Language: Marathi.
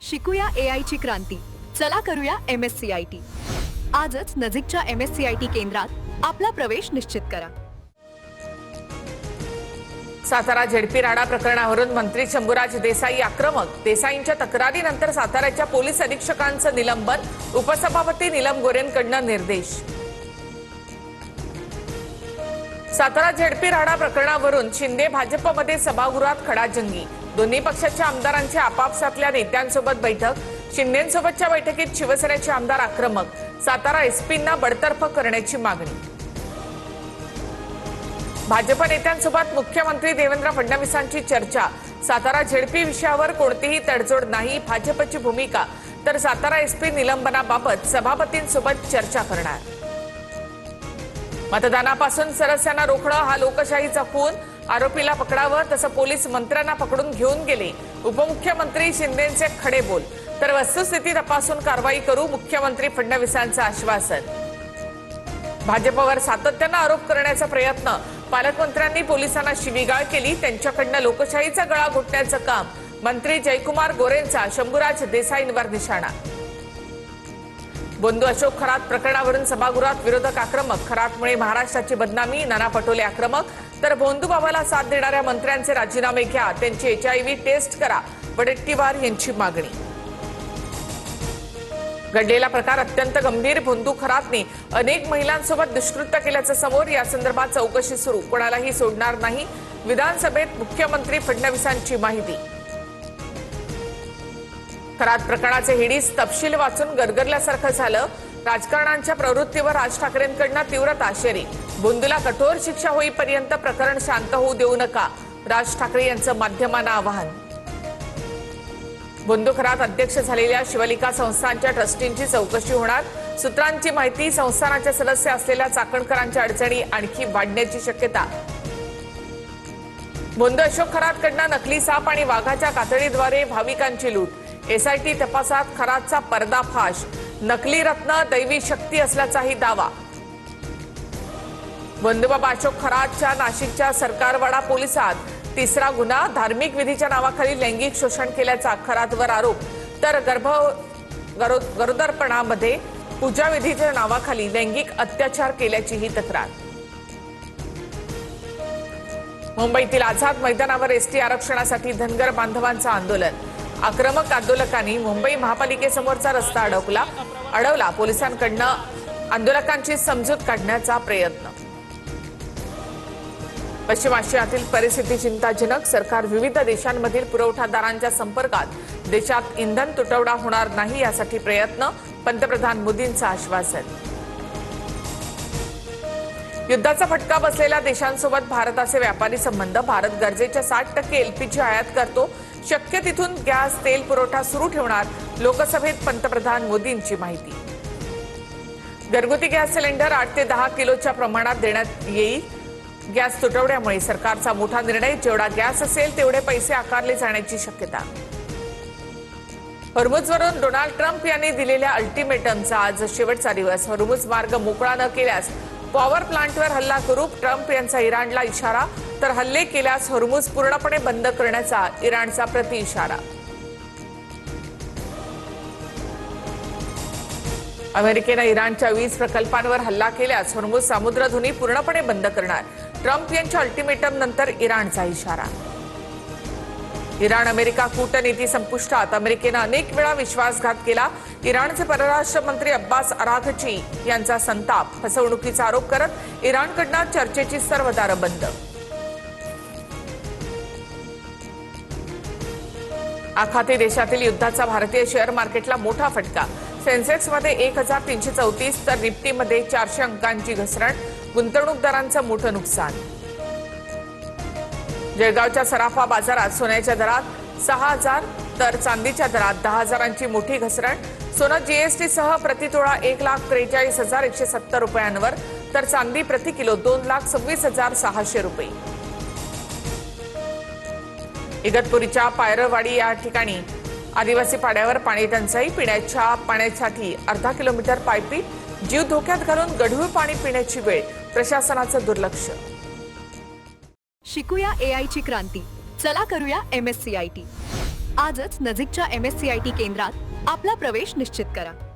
शिकूया AI ची क्रांती. चला करूया MSCIT. आजच नजीकच्या MSCIT केंद्रात आपला प्रवेश निश्चित करा. सातारा झेडपी राडा प्रकरणावरून मंत्री शंभूराज देसाई आक्रमक. देसाईंच्या तक्रारीनंतर साताऱ्याच्या पोलीस अधीक्षकांचं निलंबन. उपसभापती नीलम गोरेंकडनं निर्देश. सातारा झेडपी राडा प्रकरणावरून शिंदे भाजपमध्ये सभागृहात खडाजंगी. दोन्ही पक्षाच्या आमदारांची आपापसातल्या नेत्यांसोबत बैठक. शिंदेंसोबतच्या बैठकीत शिवसेनेचे आमदार आक्रमक. सातारा एसपींना बडतर्फ करण्याची मागणी. भाजप नेत्यांसोबत मुख्यमंत्री देवेंद्र फडणवीसांची चर्चा. सातारा झेडपी विषयावर कोणतीही तडजोड नाही भाजपची भूमिका. तर सातारा एसपी निलंबनाबाबत सभापतींसोबत चर्चा करणार. मतदानापासून सदस्यांना रोखणं हा लोकशाहीचा खून. आरोपीला पकडावं तसं पोलीस मंत्र्यांना पकडून घेऊन गेले. उपमुख्यमंत्री शिंदेंचे खडे बोल. तर वस्तुस्थिती तपासून कारवाई करू मुख्यमंत्री फडणवीसांचं आश्वासन. भाजपवर सातत्यानं आरोप करण्याचा प्रयत्न. पालकमंत्र्यांनी पोलिसांना शिवीगाळ केली. त्यांच्याकडनं लोकशाहीचा गळा घोटण्याचं काम. मंत्री जयकुमार गोरेंचा शंभूराज देसाईंवर निशाणा. बोंधू अशोक खरात प्रकरणावरून सभागृहात विरोधक आक्रमक. खरातमुळे महाराष्ट्राची बदनामी. नाना पटोले आक्रमक. तर भोंदू बाबाला साथ देणाऱ्या मंत्र्यांचे राजीनामे घ्या. त्यांची HIV टेस्ट करा. वडेट्टीवार यांची मागणी. घडलेला प्रकार अत्यंत गंभीर. भोंदू खरातने अनेक महिलांसोबत दुष्कृत्य केल्याचं समोर. या संदर्भात चौकशी सुरू. कोणालाही सोडणार नाही. विधानसभेत मुख्यमंत्री फडणवीसांची माहिती. खरात प्रकरणाचे हिडीस तपशील वाचून गरगरल्यासारखं झालं. राजकारणांच्या प्रवृत्तीवर राज ठाकरेंकडनं तीव्र ताशेरी. भोंदूला कठोर शिक्षा होईपर्यंत प्रकरण शांत होऊ देऊ नका. राज ठाकरे यांचं माध्यमांना आवाहन. भोंदू खरात अध्यक्ष झालेल्या शिवलिका संस्थानच्या ट्रस्टींची चौकशी होणार. सूत्रांची माहिती. संस्थानाचे सदस्य असलेल्या चाकणकरांच्या अडचणी आणखी वाढण्याची शक्यता. बोंधू अशोक खरातकडनं नकली साप आणि वाघाच्या कातडीद्वारे भाविकांची लूट. SIT तपासात खरातचा पर्दाफाश. नकली रत्न दैवी शक्ती असल्याचाही दावा. बोंधूबाबा अशोक खरातच्या नाशिकच्या सरकारवाडा पोलिसात तिसरा गुन्हा. धार्मिक विधीच्या नावाखाली लैंगिक शोषण केल्याचा खरातवर आरोप. तर गरोदरपणामध्ये पूजा विधीच्या नावाखाली लैंगिक अत्याचार केल्याचीही तक्रार. मुंबईतील आझाद मैदानावर ST आरक्षणासाठी धनगर बांधवांचं आंदोलन. आक्रमक आंदोलकांनी मुंबई महापालिकेसमोरचा रस्ता अडवला. पोलिसांकडनं आंदोलकांची समजूत काढण्याचा प्रयत्न. पश्चिम आशियातील परिस्थिती चिंताजनक. सरकार विविध देशांमधील पुरवठादारांच्या संपर्कात. देशात इंधन तुटवडा होणार नाही यासाठी प्रयत्न. पंतप्रधान मोदींचं आश्वासन. युद्धाचा फटका बसलेल्या देशांसोबत भारताचे व्यापारी संबंध. भारत गरजेच्या 60% LPG आयात करतो. शक्य तिथून गॅस तेल पुरवठा सुरू ठेवणार. लोकसभेत पंतप्रधान मोदींची माहिती. घरगुती गॅस सिलेंडर 8 ते 10 किलोच्या प्रमाणात देण्यात येईल. गॅस तुटवड्यामुळे सरकारचा मोठा निर्णय. जेवढा गॅस असेल तेवढे पैसे आकारले जाण्याची शक्यता. हॉर्मुझवरून डोनाल्ड ट्रम्प यांनी दिलेल्या अल्टिमेटमचा आज शेवटचा दिवस. हॉर्मुझ मार्ग मोकळा न केल्यास पॉवर प्लांटवर हल्ला करू. ट्रम्प यांचा इराणला इशारा. तर हल्ले केल्यास हॉर्मुझ पूर्णपणे बंद करण्याचा इराणचा प्रतिइशारा. अमेरिकेनं इराणच्या वीज प्रकल्पांवर हल्ला केल्यास हॉर्मुझ सामुद्रधुनी पूर्णपणे बंद करणार. ट्रम्प यांच्या अल्टिमेटम नंतर इराणचा इशारा. इराण अमेरिका कूटनीती संपुष्टात. अमेरिकेनं अनेक वेळा विश्वासघात केला. इराणचे परराष्ट्र मंत्री अब्बास अराघची यांचा संताप. फसवणुकीचा आरोप करत इराणकडनं चर्चेची सर्व दारं बंद. आखाती देशातील युद्धाचा भारतीय शेअर मार्केटला मोठा फटका. सेन्सेक्समध्ये 1334 तर निफ्टीमध्ये 400 अंकांची घसरण. गुंतवणूकदारांचं मोठं नुकसान. जळगावच्या सराफा बाजारात सोन्याच्या दरात 6000 तर चांदीच्या दरात 10,000ची मोठी घसरण. सोनं GST सह प्रतितोळा 1,43,170 रुपयांवर. तर चांदी प्रति किलो 2,26,600 रुपये. इगतपुरीच्या पायरवाडी या ठिकाणी आदिवासी पाड्यावर पाणी टंचाई. पिण्याच्या पाण्यासाठी अर्धा किलोमीटर पायपी. जीव धोक्यात घालून गढूळ पाणी पिण्याची वेळ. प्रशासनाचं दुर्लक्ष. शिकूया AI ची क्रांती. चला करूया MSCIT. आजच नजीकच्या MSCIT केंद्रात आपला प्रवेश निश्चित करा.